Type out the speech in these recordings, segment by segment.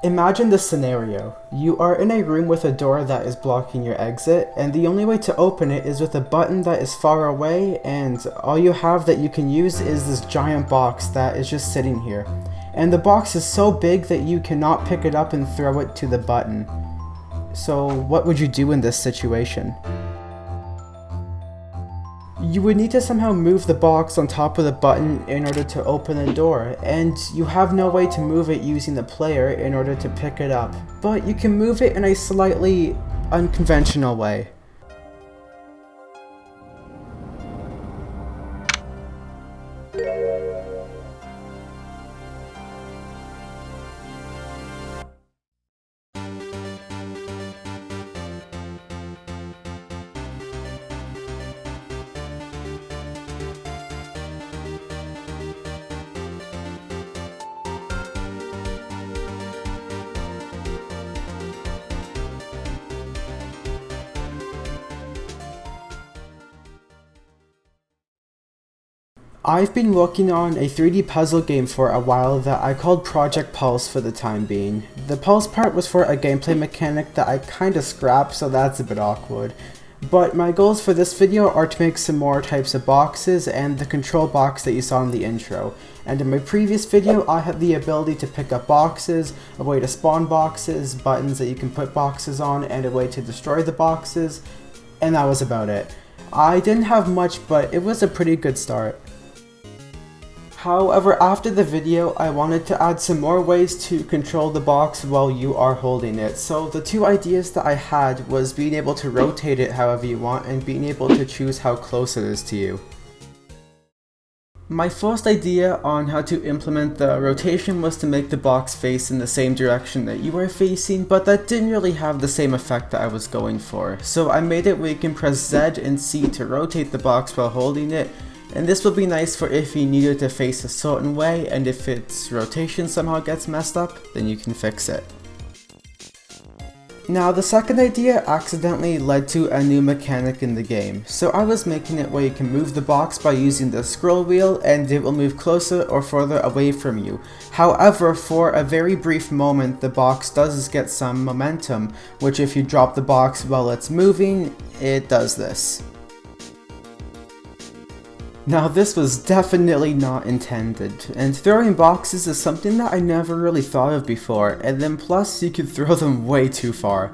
Imagine this scenario. You are in a room with a door that is blocking your exit, and the only way to open it is with a button that is far away, and all you have that you can use is this giant box that is just sitting here. And the box is so big that you cannot pick it up and throw it to the button. So what would you do in this situation? You would need to somehow move the box on top of the button in order to open the door, and you have no way to move it using the player in order to pick it up, but you can move it in a slightly unconventional way. I've been working on a 3D puzzle game for a while that I called Project Pulse for the time being. The Pulse part was for a gameplay mechanic that I kinda scrapped, so that's a bit awkward. But my goals for this video are to make some more types of boxes and the control box that you saw in the intro. And in my previous video I had the ability to pick up boxes, a way to spawn boxes, buttons that you can put boxes on, and a way to destroy the boxes, and that was about it. I didn't have much, but it was a pretty good start. However, after the video, I wanted to add some more ways to control the box while you are holding it. So the two ideas that I had was being able to rotate it however you want and being able to choose how close it is to you. My first idea on how to implement the rotation was to make the box face in the same direction that you were facing, but that didn't really have the same effect that I was going for. So I made it where you can press Z and C to rotate the box while holding it. And this will be nice for if you need it to face a certain way, and if its rotation somehow gets messed up, then you can fix it. Now the second idea accidentally led to a new mechanic in the game. So I was making it where you can move the box by using the scroll wheel and it will move closer or further away from you. However, for a very brief moment the box does get some momentum, which if you drop the box while it's moving, it does this. Now this was definitely not intended, and throwing boxes is something that I never really thought of before, and then plus you could throw them way too far.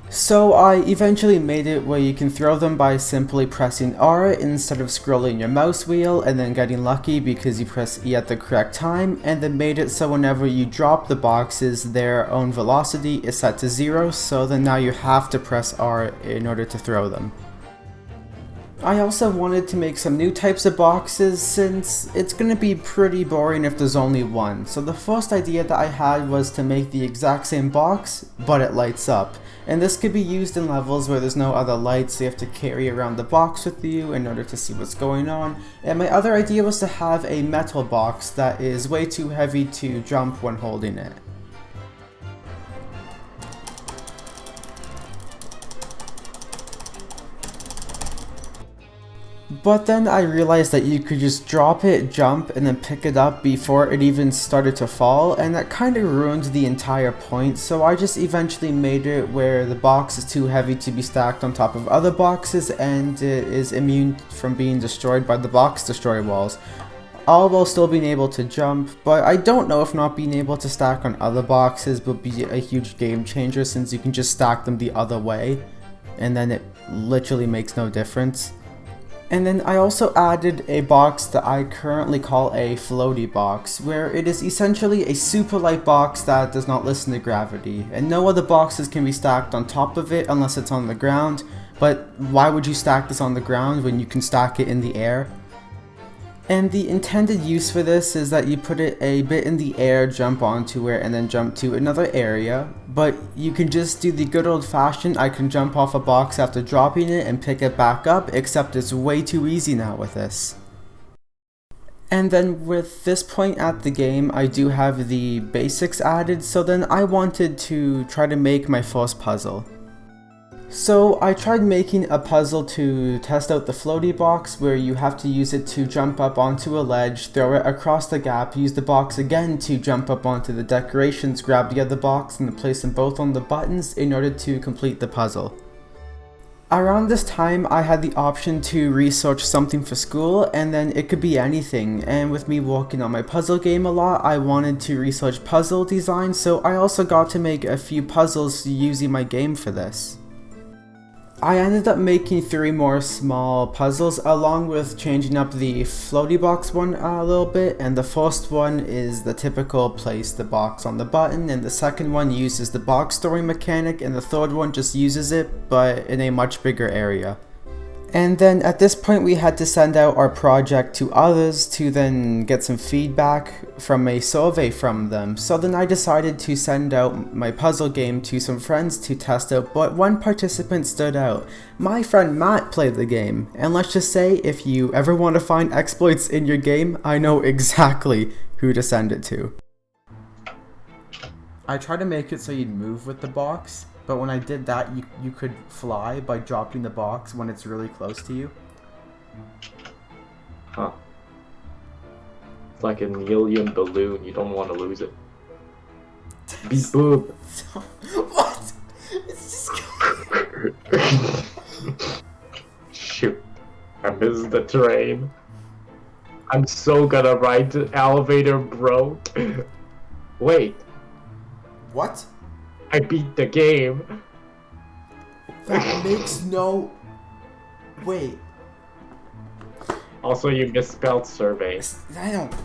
So I eventually made it where you can throw them by simply pressing R instead of scrolling your mouse wheel and then getting lucky because you press E at the correct time, and then made it so whenever you drop the boxes their own velocity is set to 0, so then now you have to press R in order to throw them. I also wanted to make some new types of boxes since it's going to be pretty boring if there's only one. So the first idea that I had was to make the exact same box, but it lights up. And this could be used in levels where there's no other lights, so you have to carry around the box with you in order to see what's going on. And my other idea was to have a metal box that is way too heavy to jump when holding it. But then I realized that you could just drop it, jump, and then pick it up before it even started to fall, and that kind of ruined the entire point, so I just eventually made it where the box is too heavy to be stacked on top of other boxes, and it is immune from being destroyed by the box destroy walls, all while still being able to jump. But I don't know if not being able to stack on other boxes will be a huge game changer, since you can just stack them the other way, and then it literally makes no difference. And then I also added a box that I currently call a Floaty Box, where it is essentially a super light box that does not listen to gravity, and no other boxes can be stacked on top of it unless it's on the ground. But why would you stack this on the ground when you can stack it in the air? And the intended use for this is that you put it a bit in the air, jump onto it, and then jump to another area. But you can just do the good old fashioned, I can jump off a box after dropping it and pick it back up, except it's way too easy now with this. And then with this point at the game, I do have the basics added, so then I wanted to try to make my first puzzle. So I tried making a puzzle to test out the floaty box, where you have to use it to jump up onto a ledge, throw it across the gap, use the box again to jump up onto the decorations, grab the other box and place them both on the buttons in order to complete the puzzle. Around this time, I had the option to research something for school, and then it could be anything, and with me working on my puzzle game a lot, I wanted to research puzzle design, so I also got to make a few puzzles using my game for this. I ended up making 3 more small puzzles, along with changing up the floaty box one a little bit, and the first one is the typical place the box on the button, and the second one uses the box storing mechanic, and the third one just uses it, but in a much bigger area. And then at this point we had to send out our project to others to then get some feedback from a survey from them. So then I decided to send out my puzzle game to some friends to test out, but one participant stood out. My friend Matt played the game, and let's just say if you ever want to find exploits in your game, I know exactly who to send it to. I tried to make it so you'd move with the box, but when I did that, you could fly by dropping the box when it's really close to you. Huh. It's like an helium balloon, you don't want to lose it. Beep boop. What? It's just... Shoot. I missed the train. I'm so gonna ride the elevator, bro. Wait. What? I beat the game. That makes no... Wait. Also, you misspelled survey. I don't...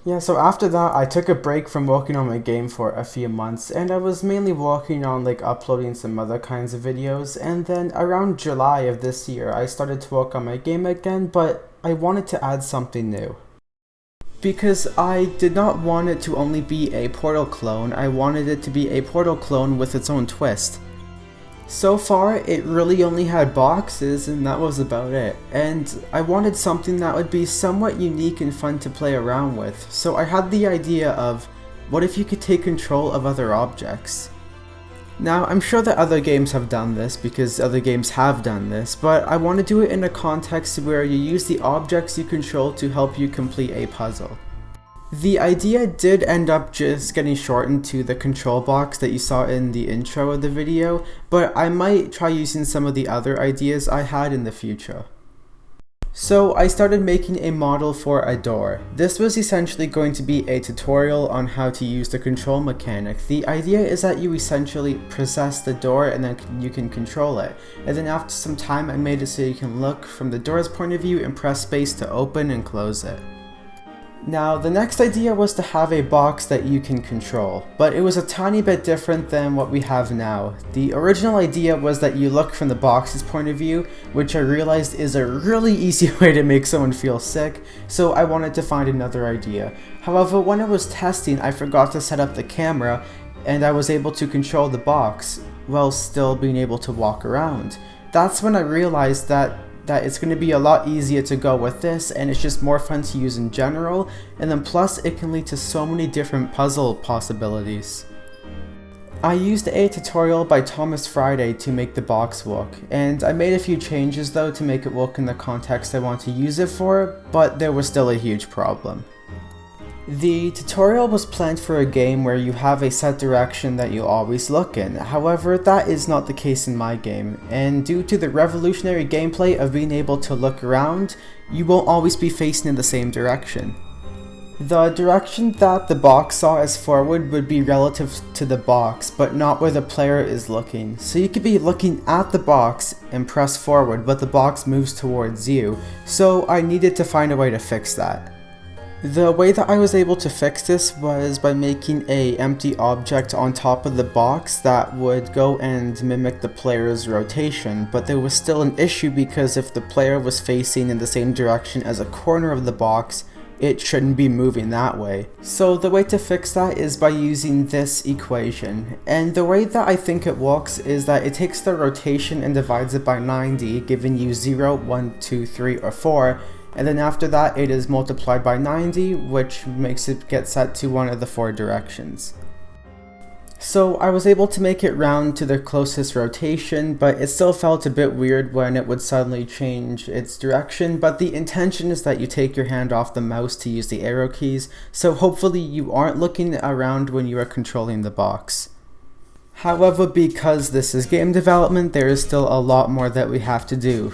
Yeah, so after that, I took a break from working on my game for a few months, and I was mainly working on like uploading some other kinds of videos, and then around July of this year, I started to work on my game again, but I wanted to add something new. Because I did not want it to only be a Portal clone, I wanted it to be a Portal clone with its own twist. So far, it really only had boxes and that was about it, and I wanted something that would be somewhat unique and fun to play around with, so I had the idea of, what if you could take control of other objects? Now, I'm sure that other games have done this, because other games have done this, but I want to do it in a context where you use the objects you control to help you complete a puzzle. The idea did end up just getting shortened to the control box that you saw in the intro of the video, but I might try using some of the other ideas I had in the future. So I started making a model for a door. This was essentially going to be a tutorial on how to use the control mechanic. The idea is that you essentially possess the door and then you can control it. And then after some time I made it so you can look from the door's point of view and press space to open and close it. Now, the next idea was to have a box that you can control, but it was a tiny bit different than what we have now. The original idea was that you look from the box's point of view, which I realized is a really easy way to make someone feel sick, so I wanted to find another idea. However, when I was testing, I forgot to set up the camera, and I was able to control the box, while still being able to walk around. That's when I realized that it's going to be a lot easier to go with this, and it's just more fun to use in general, and then plus it can lead to so many different puzzle possibilities. I used a tutorial by Thomas Friday to make the box work, and I made a few changes though to make it work in the context I want to use it for, but there was still a huge problem. The tutorial was planned for a game where you have a set direction that you always look in, however that is not the case in my game, and due to the revolutionary gameplay of being able to look around, you won't always be facing in the same direction. The direction that the box saw as forward would be relative to the box, but not where the player is looking, so you could be looking at the box and press forward but the box moves towards you, so I needed to find a way to fix that. The way that I was able to fix this was by making an empty object on top of the box that would go and mimic the player's rotation, but there was still an issue because if the player was facing in the same direction as a corner of the box, it shouldn't be moving that way. So the way to fix that is by using this equation, and the way that I think it works is that it takes the rotation and divides it by 90, giving you 0, 1, 2, 3, or 4, and then after that it is multiplied by 90, which makes it get set to one of the 4 directions. So I was able to make it round to the closest rotation, but it still felt a bit weird when it would suddenly change its direction, but the intention is that you take your hand off the mouse to use the arrow keys, so hopefully you aren't looking around when you are controlling the box. However, because this is game development, there is still a lot more that we have to do.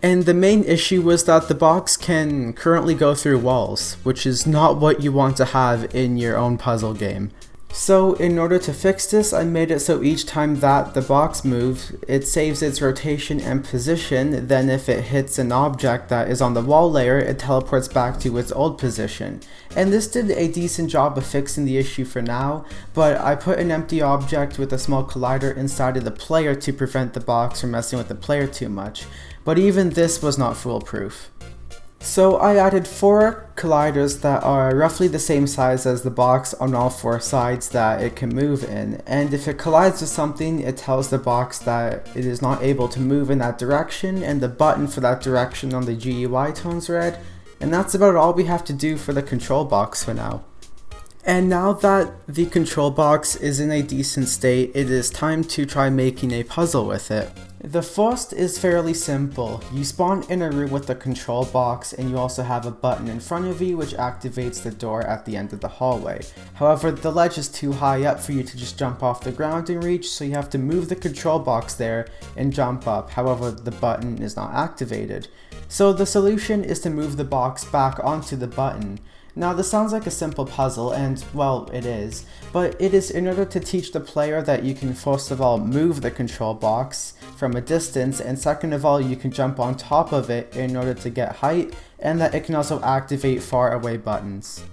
And the main issue was that the box can currently go through walls, which is not what you want to have in your own puzzle game. So in order to fix this, I made it so each time that the box moves, it saves its rotation and position, then if it hits an object that is on the wall layer, it teleports back to its old position. And this did a decent job of fixing the issue for now, but I put an empty object with a small collider inside of the player to prevent the box from messing with the player too much. But even this was not foolproof. So I added 4 colliders that are roughly the same size as the box on all 4 sides that it can move in, and if it collides with something, it tells the box that it is not able to move in that direction, and the button for that direction on the GUI turns red, and that's about all we have to do for the control box for now. And now that the control box is in a decent state, it is time to try making a puzzle with it. The first is fairly simple. You spawn in a room with the control box and you also have a button in front of you which activates the door at the end of the hallway. However, the ledge is too high up for you to just jump off the ground and reach, so you have to move the control box there and jump up. However, the button is not activated. So the solution is to move the box back onto the button. Now this sounds like a simple puzzle, and well, it is, but it is in order to teach the player that you can first of all move the control box from a distance, and second of all you can jump on top of it in order to get height, and that it can also activate far away buttons.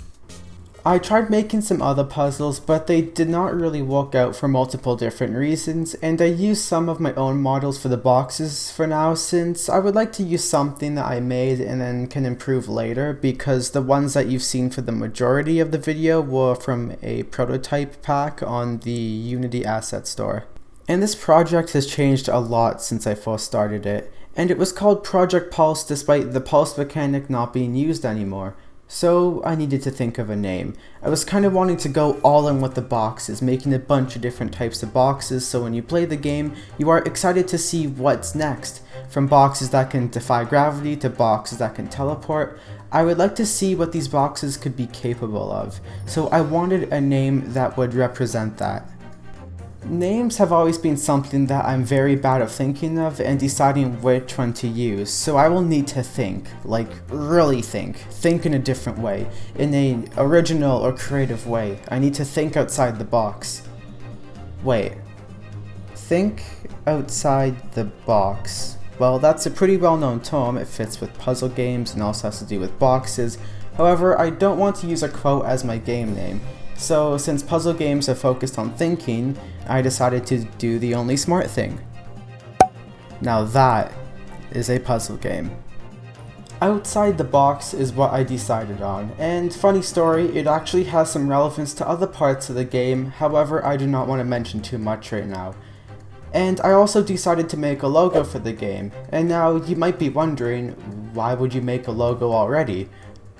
I tried making some other puzzles, but they did not really work out for multiple different reasons, and I used some of my own models for the boxes for now, since I would like to use something that I made and then can improve later, because the ones that you've seen for the majority of the video were from a prototype pack on the Unity Asset Store. And this project has changed a lot since I first started it, and it was called Project Pulse despite the pulse mechanic not being used anymore. So I needed to think of a name. I was kind of wanting to go all in with the boxes, making a bunch of different types of boxes, so when you play the game, you are excited to see what's next. From boxes that can defy gravity to boxes that can teleport, I would like to see what these boxes could be capable of, so I wanted a name that would represent that. Names have always been something that I'm very bad at thinking of and deciding which one to use, so I will need to think, like really think in a different way, in an original or creative way. I need to think outside the box. Wait, think outside the box. Well, that's a pretty well-known term. It fits with puzzle games and also has to do with boxes. However, I don't want to use a quote as my game name. So since puzzle games are focused on thinking, I decided to do the only smart thing. Now that is a puzzle game. Outside the box is what I decided on, and funny story, it actually has some relevance to other parts of the game, however I do not want to mention too much right now. And I also decided to make a logo for the game, and now you might be wondering, why would you make a logo already?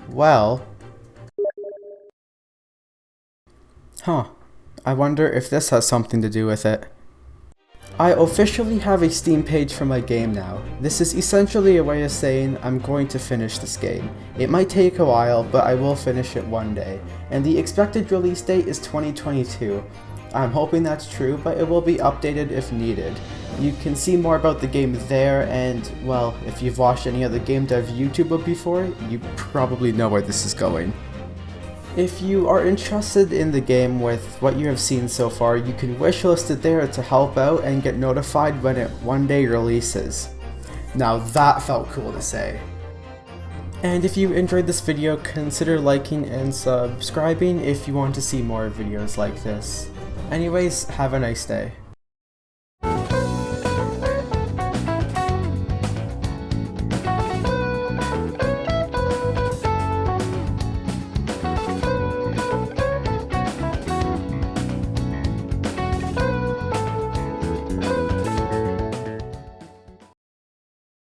Well, I wonder if this has something to do with it. I officially have a Steam page for my game now. This is essentially a way of saying I'm going to finish this game. It might take a while, but I will finish it one day. And the expected release date is 2022. I'm hoping that's true, but it will be updated if needed. You can see more about the game there, and well, if you've watched any other game dev YouTuber before, you probably know where this is going. If you are interested in the game with what you have seen so far, you can wishlist it there to help out and get notified when it one day releases. Now that felt cool to say. And if you enjoyed this video, consider liking and subscribing if you want to see more videos like this. Anyways, have a nice day.